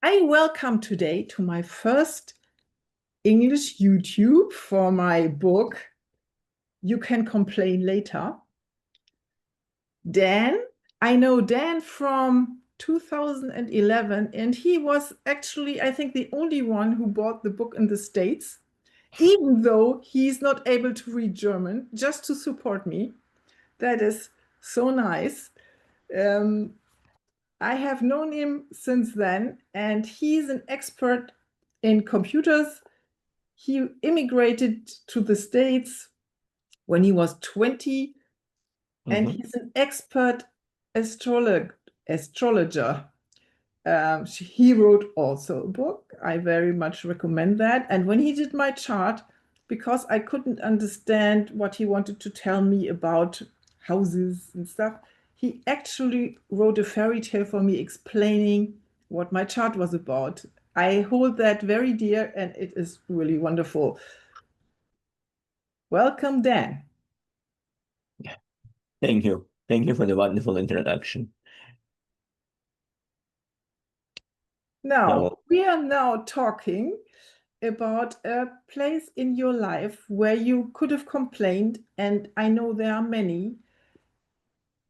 I welcome today to my first English YouTube for my book, You Can Complain Later. Dan, I know Dan from 2011, and he was actually, I think, the only one who bought the book in the States, even though he's not able to read German, just to support me. That is so nice. Um, I have known him since then, and he's an expert in computers. He immigrated to the States when he was 20, and Mhm. he's an expert astrologer. He wrote also a book. I very much recommend that. And when he did my chart, because I couldn't understand what he wanted to tell me about houses and stuff, he actually wrote a fairy tale for me explaining what my chart was about. I hold that very dear and it is really wonderful. Welcome, Dan. Thank you. Thank you for the wonderful introduction. Now, So, we are now talking about a place in your life where you could have complained, and I know there are many,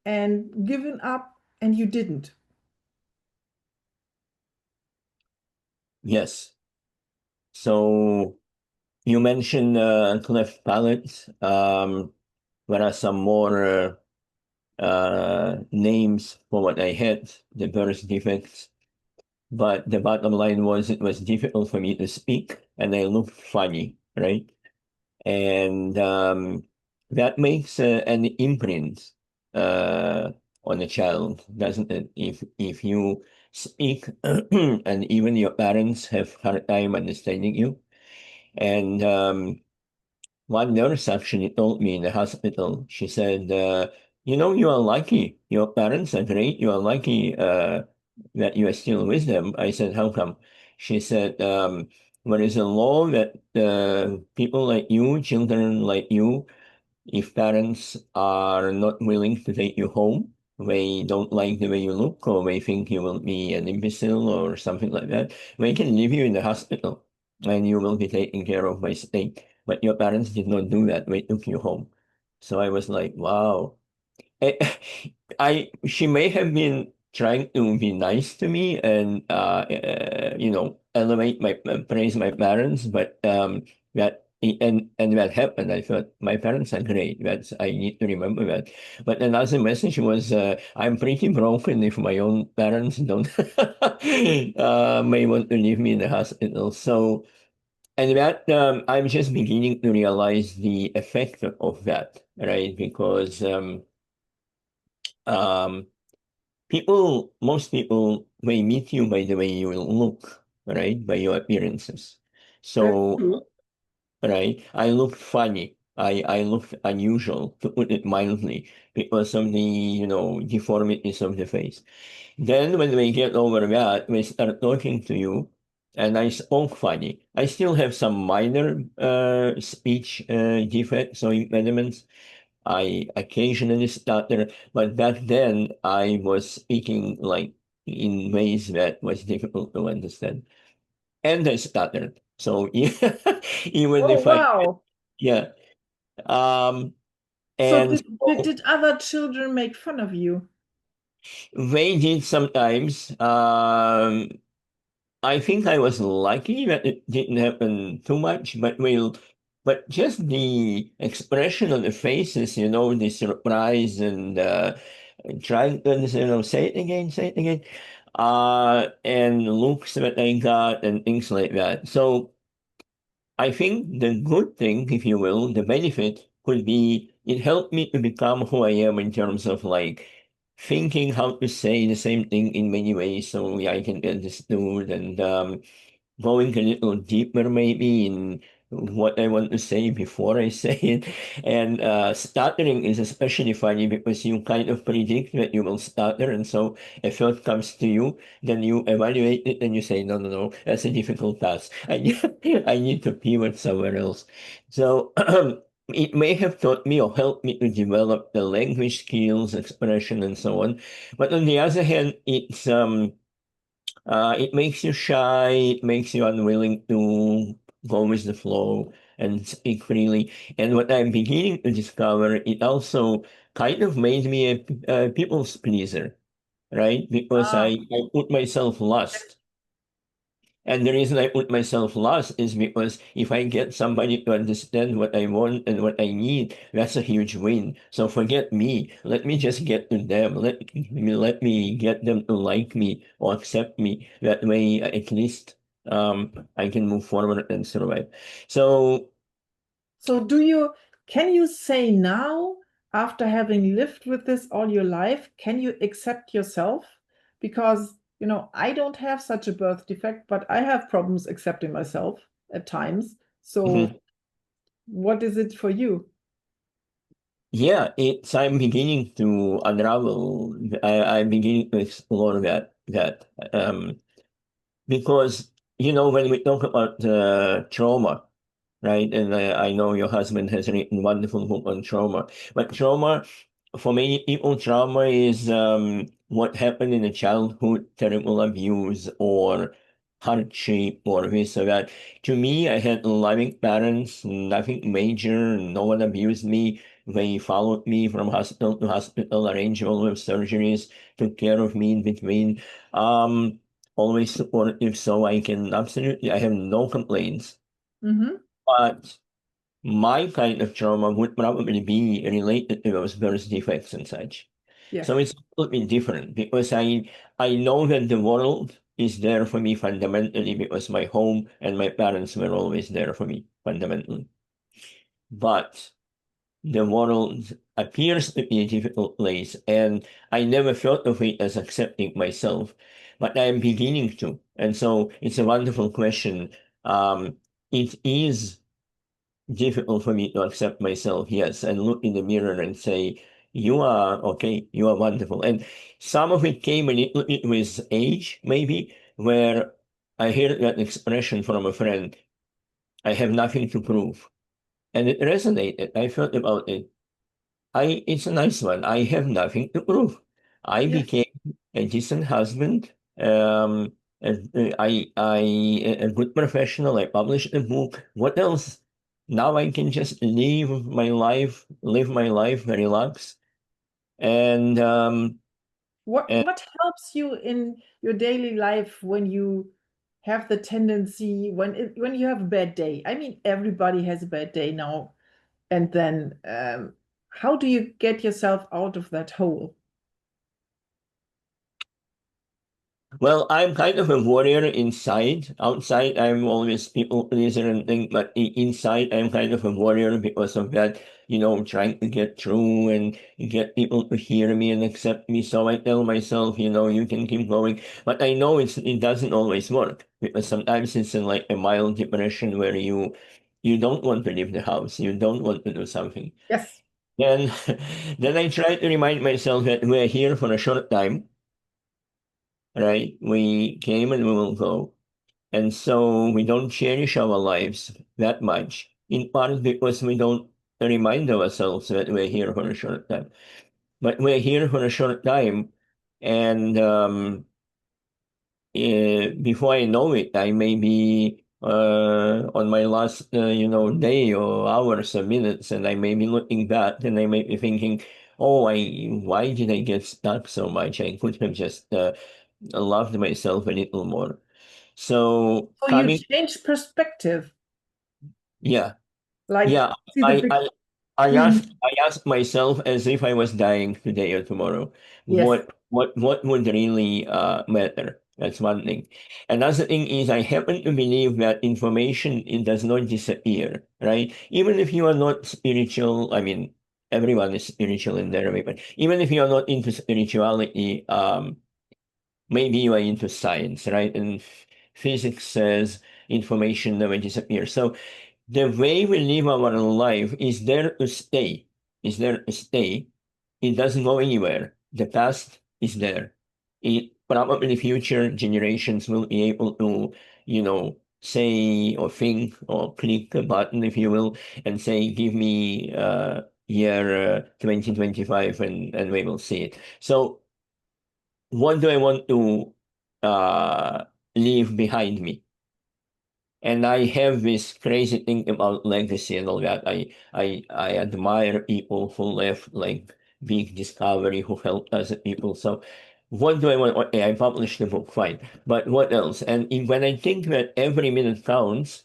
and given up, and you didn't. yes. So you mentioned cleft palate. There are some more names for what I had, the birth defects. But the bottom line was it was difficult for me to speak, and I looked funny, right? And that makes an imprint uh, on a child, doesn't it? If you speak and even your parents have hard time understanding you. And one nurse actually told me in the hospital, she said, you are lucky. Your parents are great. You are lucky that you are still with them. I said, how come? She said, there is a law that people like you, children like you, if parents are not willing to take you home, they don't like the way you look, or they think you will be an imbecile or something like that, they can leave you in the hospital and you will be taken care of by state. But your parents did not do that. They took you home. So I was like, wow. Eh, she may have been trying to be nice to me and elevate my praise my parents, but and that happened. I thought my parents are great. That's I need to remember that. But another message was I'm pretty broken if my own parents don't may want to leave me in the hospital. So and that I'm just beginning to realize the effect of that, right? Because um, most people may meet you by the way you look, right? By your appearances. That's So, true. right, I looked funny. I looked unusual, to put it mildly, because of the, deformities of the face. Then when we get over that, we start talking to you, and I spoke funny. I still have some minor speech defects or impediments. I occasionally stutter, but back then I was speaking like in ways that was difficult to understand. And I stuttered. So even Oh, if I, wow. yeah. Um, So and so did other children make fun of you? they did sometimes. I think I was lucky that it didn't happen too much, but just the expression on the faces, the surprise and trying to, say it again, and looks that I got and things like that. So I think the good thing, if you will, the benefit could be it helped me to become who I am in terms of like thinking how to say the same thing in many ways so I can be understood and going a little deeper maybe in what I want to say before I say it. And stuttering is especially funny because you kind of predict that you will stutter. And so a thought comes to you, then you evaluate it and you say, no, no, no, that's a difficult task. I need to pivot somewhere else. So it may have taught me or helped me to develop the language skills, expression, and so on. But on the other hand, It makes you shy, it makes you unwilling to go with the flow and speak freely. And what I'm beginning to discover, it also kind of made me a people's pleaser, right? Because Ah, I put myself last. And the reason I put myself last is because if I get somebody to understand what I want and what I need, that's a huge win. So forget me. Let me just get to them. Let me get them to like me or accept me. That way, at least I can move forward and survive. So so can you say now, after having lived with this all your life, can you accept yourself? Because, I don't have such a birth defect, but I have problems accepting myself at times. So mhm. what is it for you? Yeah, it's I'm beginning to unravel. I'm beginning to explore that. Because when we talk about trauma, right? And I know your husband has written wonderful book on trauma. But trauma, for many people, trauma is what happened in the childhood, terrible abuse or hardship or this or that. To me, I had loving parents, nothing major, no one abused me. They followed me from hospital to hospital, arranged all of surgeries, took care of me in between. Always supportive, so I have no complaints. Hmm. But my kind of trauma would probably be related to those birth defects and such. So Yes. it's a little bit different because I know that the world is there for me fundamentally because my home and my parents were always there for me fundamentally. But the world appears to be a difficult place, and I never thought of it as accepting myself, but I am beginning to. And so it's a wonderful question. It is difficult for me to accept myself, yes, and look in the mirror and say, you are okay, you are wonderful. And some of it came a little bit with age, maybe, where I heard that expression from a friend, I have nothing to prove. And it resonated. I felt about it. It's a nice one. I have nothing to prove. I Yes. became a decent husband. A good professional. I published a book. What else? Now I can just live my life, relax, and and What helps you in your daily life when you have the tendency when you have a bad day? I mean, everybody has a bad day now and then. How do you get yourself out of that hole? well, I'm kind of a warrior inside. Outside, I'm always people pleaser and thing, but inside, I'm kind of a warrior because of that, trying to get through and get people to hear me and accept me. So I tell myself, you can keep going. But I know it doesn't always work because sometimes it's in like a mild depression where you don't want to leave the house, you don't want to do something. Yes. Then, then I try to remind myself that we're here for a short time, right? We came and we will go. And so we don't cherish our lives that much, in part because we don't remind ourselves that we're here for a short time. But we're here for a short time, and before I know it, I may be on my last, day or hours or minutes, and I may be looking back and I may be thinking, oh, why did I get stuck so much? I could have just loved myself a little more. So So you coming, change perspective, yeah, like yeah, see the I big. I I Mhm. asked myself as if I was dying today or tomorrow, Yes. what would really matter? That's one thing. Another thing is I happen to believe that information it does not disappear, right? Even if you are not spiritual, I mean everyone is spiritual in their way, but even if you are not into spirituality, maybe you are into science, right? And physics says information never disappears. So the way we live our life is there to stay. Is there to stay. It doesn't go anywhere. The past is there. It probably future generations will be able to, say or think or click a button, if you will, and say, give me year 2025 and we will see it. So what do I want to leave behind me. And I have this crazy thing about legacy and all that. I admire people who left like big discovery, who helped other people. So what do I want? Okay, I published the book, fine. But what else? And when I think that every minute counts,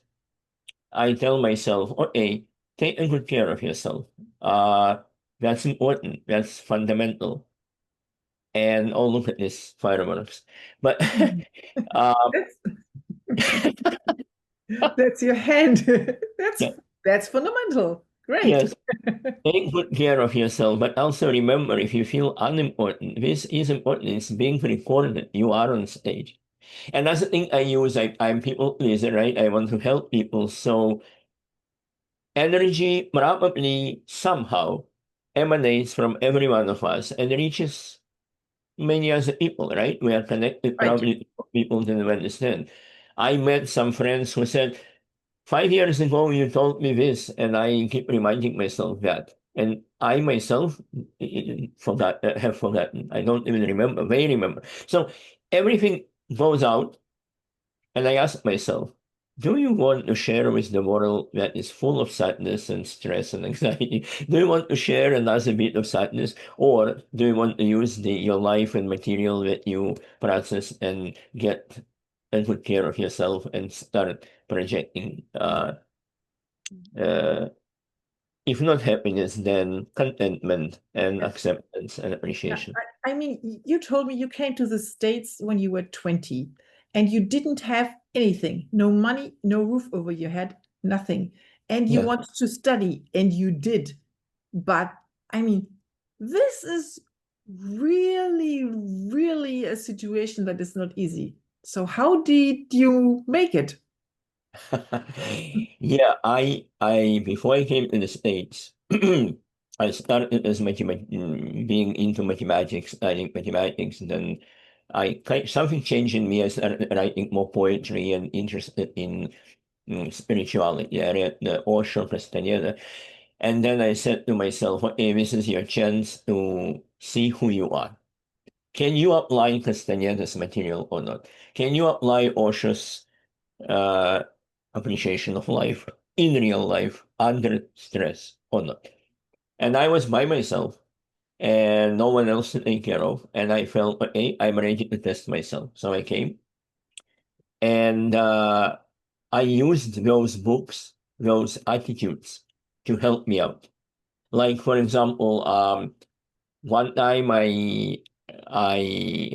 I tell myself, okay, take a good care of yourself. That's important. That's fundamental. And oh, look at this fireworks. But uh, That's, that's your hand. yeah, That's fundamental. Great. yes, take good care of yourself. But also remember, if you feel unimportant, this is important. It's being recorded. You are on stage. And that's the thing I use. I'm people pleaser, right? I want to help people. So energy probably somehow emanates from every one of us and reaches many other people, right? We are connected Right. probably to people that we understand. I met some friends who said, 5 years ago, you told me this, and I keep reminding myself that. And I myself have forgotten. I don't even remember. They remember. So everything goes out, and I ask myself, do you want to share with the world that is full of sadness and stress and anxiety? Do you want to share another bit of sadness? Or do you want to use your life and material that you process and get and good care of yourself and start projecting, uh, if not happiness, then contentment and Yes. acceptance and Yeah. appreciation? I mean, you told me you came to the States when you were 20 and you didn't have anything, no money, no roof over your head, nothing. And you Yeah. wanted to study and you did. But I mean, this is really, really a situation that is not easy. So how did you make it? Yeah, I before I came to the States, I started as being into mathematics, studying mathematics, and then something changed in me. I started writing more poetry and interested in spirituality. I read the Osho Castaneda, and then I said to myself, okay, this is your chance to see who you are. Can you apply Castaneda's material or not? Can you apply Osho's uh, appreciation of life in real life under stress or not? And I was by myself and no one else to take care of. And I felt, okay, I'm ready to test myself. So I came and I used those books, those attitudes to help me out. Like, for example, one time I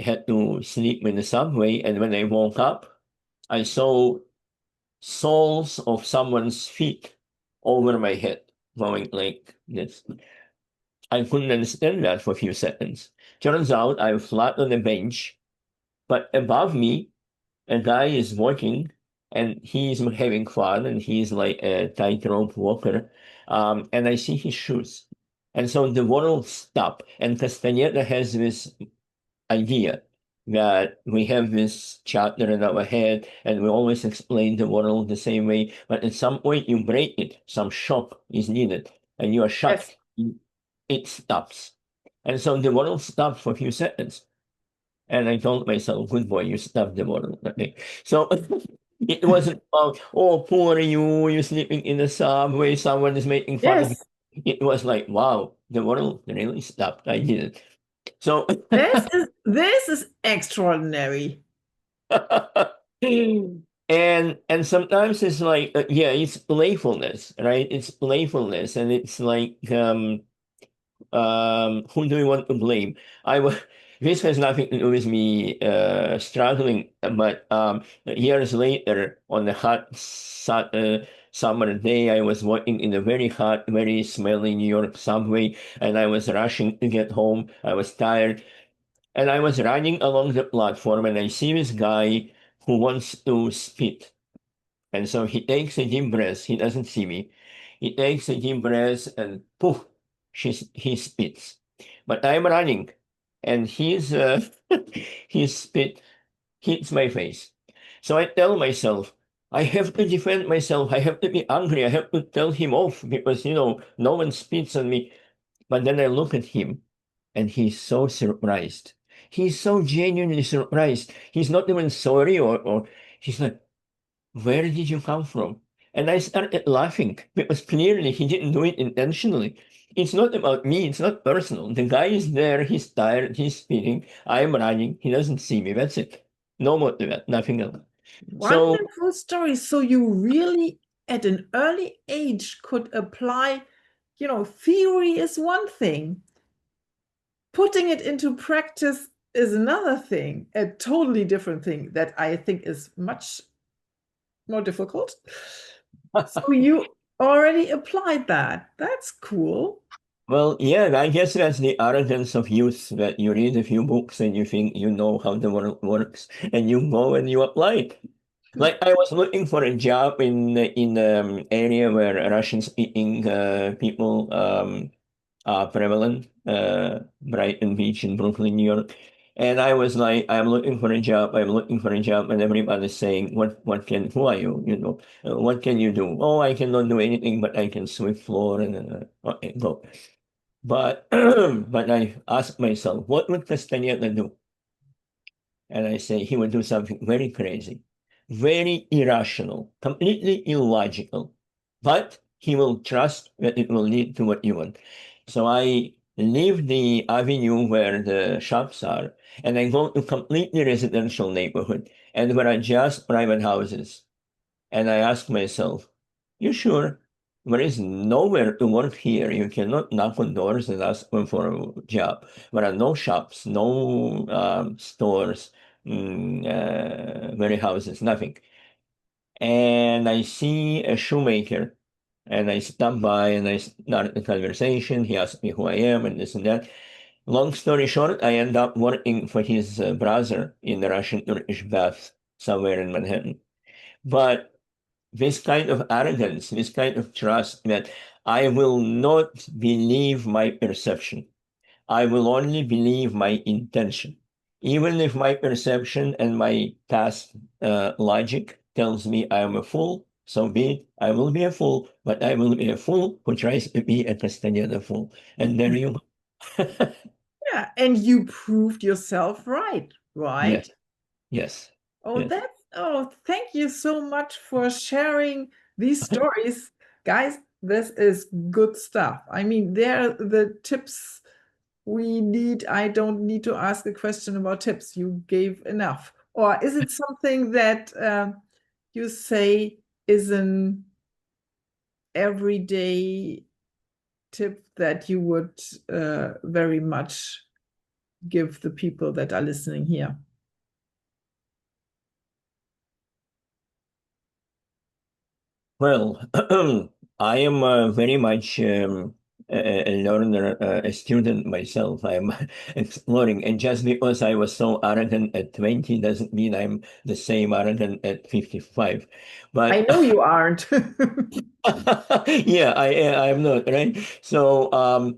had to sleep in the subway, and when I woke up, I saw soles of someone's feet over my head, going like this. I couldn't understand that for a few seconds. Turns out I'm flat on a bench, but above me, a guy is walking and he's having fun and he's like a tightrope walker. And I see his shoes. And so the world stopped. And Castaneda has this idea that we have this chapter in our head and we always explain the world the same way, but at some point you break it, some shock is needed, and you are Yes. shocked. It stops. And so the world stopped for a few seconds. And I told myself, good boy, you stopped the world. Okay. So it wasn't about, oh, poor you, you're sleeping in the subway, someone is making fun of you. Yes. It was like, wow, the world really stopped. I did it. So This is extraordinary. and sometimes it's like yeah, it's playfulness, right? It's playfulness, and it's like who do we want to blame? I was this has nothing to do with me struggling, but years later on a summer day, I was walking in a very hot, very smelly New York subway, and I was rushing to get home. I was tired, and I was running along the platform, and I see this guy who wants to spit. And so he takes a deep breath. He doesn't see me. He takes a deep breath and poof, he spits. But I'm running, and his spit hits my face. So I tell myself, I have to defend myself. I have to be angry. I have to tell him off because, no one spits on me. But then I look at him and he's so surprised. He's so genuinely surprised. He's not even sorry or he's like, where did you come from? And I started laughing because clearly he didn't do it intentionally. It's not about me. It's not personal. The guy is there. He's tired. He's speeding. I'm running. He doesn't see me. That's it. No more to that. Nothing else. So, Wonderful story. So you really, at an early age, could apply, theory is one thing. Putting it into practice is another thing, a totally different thing that I think is much more difficult. So you already applied that. That's cool. well, yeah, I guess that's the arrogance of youth that you read a few books and you think you know how the world works and you go and you apply it. Like I was looking for a job in area where Russian speaking people are prevalent, Brighton Beach in Brooklyn, New York. And I was like, I'm looking for a job, I'm looking for a job, and everybody's saying, who are you? What can you do? Oh, I cannot do anything, but I can sweep floor and okay, go. But but I asked myself, what would Castaneda do? And I say he would do something very crazy, very irrational, completely illogical, but he will trust that it will lead to what you want. So I leave the avenue where the shops are, and I go to completely residential neighborhood, and where are just private houses. And I ask myself, you sure? There is nowhere to work here. You cannot knock on doors and ask them for a job. There are no shops, no stores, warehouses, nothing. And I see a shoemaker, and I stop by and I start the conversation. He asks me who I am and this and that. Long story short, I end up working for his brother in the Russian Turkish bath somewhere in Manhattan. But this kind of arrogance, this kind of trust that I will not believe my perception. I will only believe my intention. Even if my perception and my past logic tells me I am a fool, so be it. I will be a fool, but I will be a fool who tries to be a Castaneda fool. And there you go. Yeah, and you proved yourself right, right? Yes, yes, Oh, yes. thank you so much for sharing these stories. Guys, this is good stuff. I mean, they're the tips we need. I don't need to ask a question about tips. You gave enough. Or is it something that you say is an everyday tip that you would very much give the people that are listening here? Well, I am very much a learner, a student myself. I'm exploring, and just because I was so arrogant at 20 doesn't mean I'm the same arrogant at 55. I But know you aren't. yeah, I'm not, right? So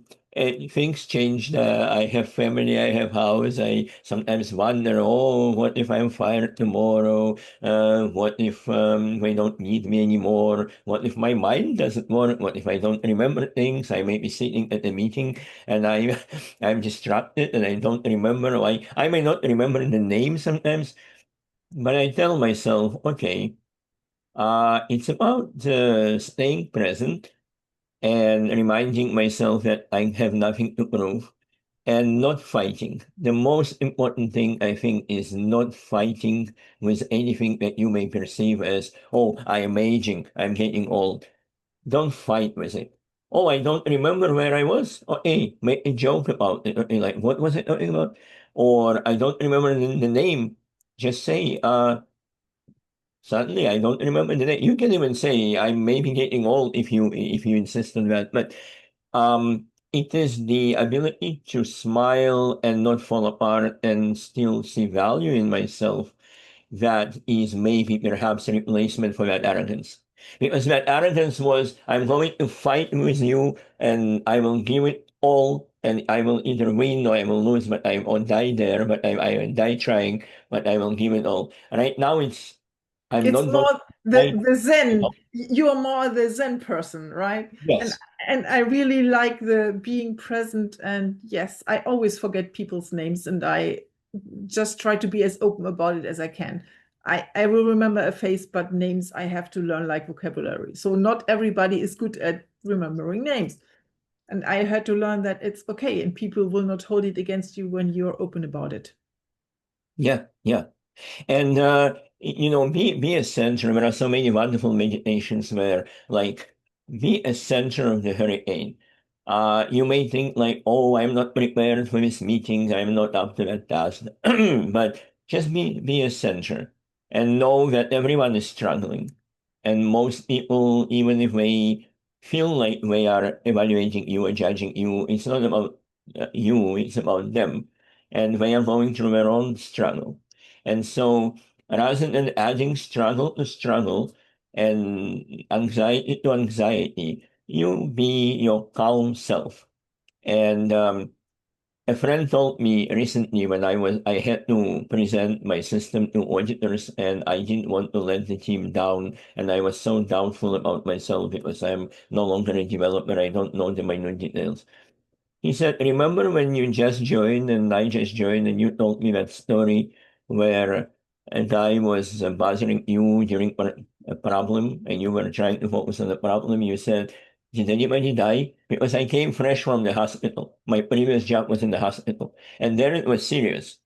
things changed. I have family, I have house. I sometimes wonder, oh, what if I'm fired tomorrow? What if they don't need me anymore? What if my mind doesn't work? What if I don't remember things? I may be sitting at a meeting and I'm distracted and I don't remember. I may not remember the name sometimes, but I tell myself, okay. It's about staying present and reminding myself that I have nothing to prove and not fighting. The most important thing, I think, is not fighting with anything that you may perceive as, oh, I am aging, I'm getting old. Don't fight with it. Oh, I don't remember where I was. Okay, make a joke about it. Okay, like, what was it talking about? Or I don't remember the name. Just say, suddenly, I don't remember the name. You can even say I may be getting old if you insist on that. But it is the ability to smile and not fall apart and still see value in myself that is maybe perhaps a replacement for that arrogance. Because that arrogance was, I'm going to fight with you and I will give it all and I will either win or I will lose, but I will die there, but I will die trying, but I will give it all. Right now, I'm It's not going more to fight. the Zen. You're more the Zen person, right? And Yes. and I really like the being present. And yes, I always forget people's names, and I just try to be as open about it as I can. I will remember a face, but names I have to learn like vocabulary. So not everybody is good at remembering names. And I had to learn that it's okay and people will not hold it against you when you're open about it. Yeah, yeah. And be a center. There are so many wonderful meditations where, like, be a center of the hurricane. You may think like, oh, I'm not prepared for this meeting. I'm not up to that task. But just be a center and know that everyone is struggling. And most people, even if they feel like they are evaluating you or judging you, it's not about you, it's about them. And they are going through their own struggle. And so rather than adding struggle to struggle and anxiety to anxiety, you be your calm self. And a friend told me recently when I had to present my system to auditors and I didn't want to let the team down and I was so doubtful about myself because I'm no longer a developer. I don't know the minute details. He said, remember when you just joined and I just joined and you told me that story where a guy was bothering you during a problem and you were trying to focus on the problem? You said, did anybody die? Because I came fresh from the hospital. My previous job was in the hospital. And there it was serious.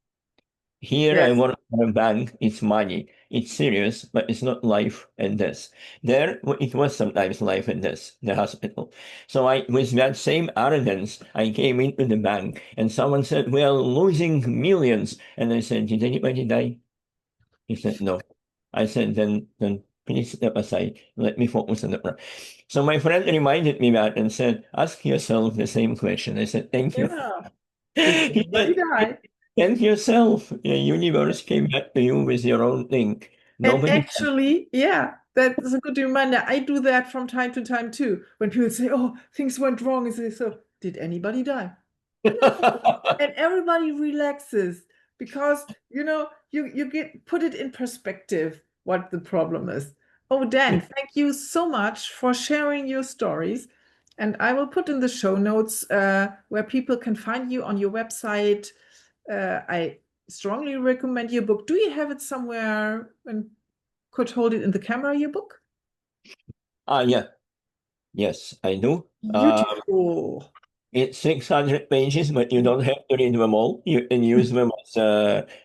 Here I Yes. work for a bank, it's money. It's serious, but it's not life and death. There, it was sometimes life and death, the hospital. So with that same arrogance, I came into the bank and someone said, we are losing millions. And I said, did anybody die? He said, no. I said, then please step aside. Let me focus on the problem. So my friend reminded me that and said, ask yourself the same question. I said, thank you. Yeah. Did He anybody said, die? and yourself, the universe came back to you with your own thing. And Nobody. actually, yeah, that's a good reminder. I do that from time to time too. When people say, "Oh, things went wrong," and say, "So, did anybody die?" No. And everybody relaxes because you get put it in perspective what the problem is. Oh, Dan, thank you so much for sharing your stories. And I will put in the show notes where people can find you on your website. I strongly recommend your book. Do you have it somewhere and could hold it in the camera, your book? Yeah, yes, I do. Beautiful. It's 600 pages, but you don't have to read them all. You can use them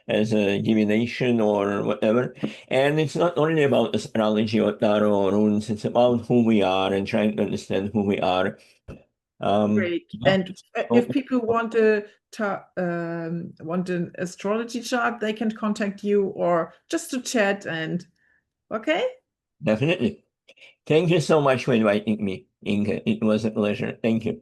as a divination or whatever. And it's not only about astrology or tarot or runes. It's about who we are and trying to understand who we are. Great. Yeah. And if So people want an astrology chart, they can contact you or just to chat and okay. definitely. Thank you so much for inviting me, Inge. It was a pleasure. Thank you.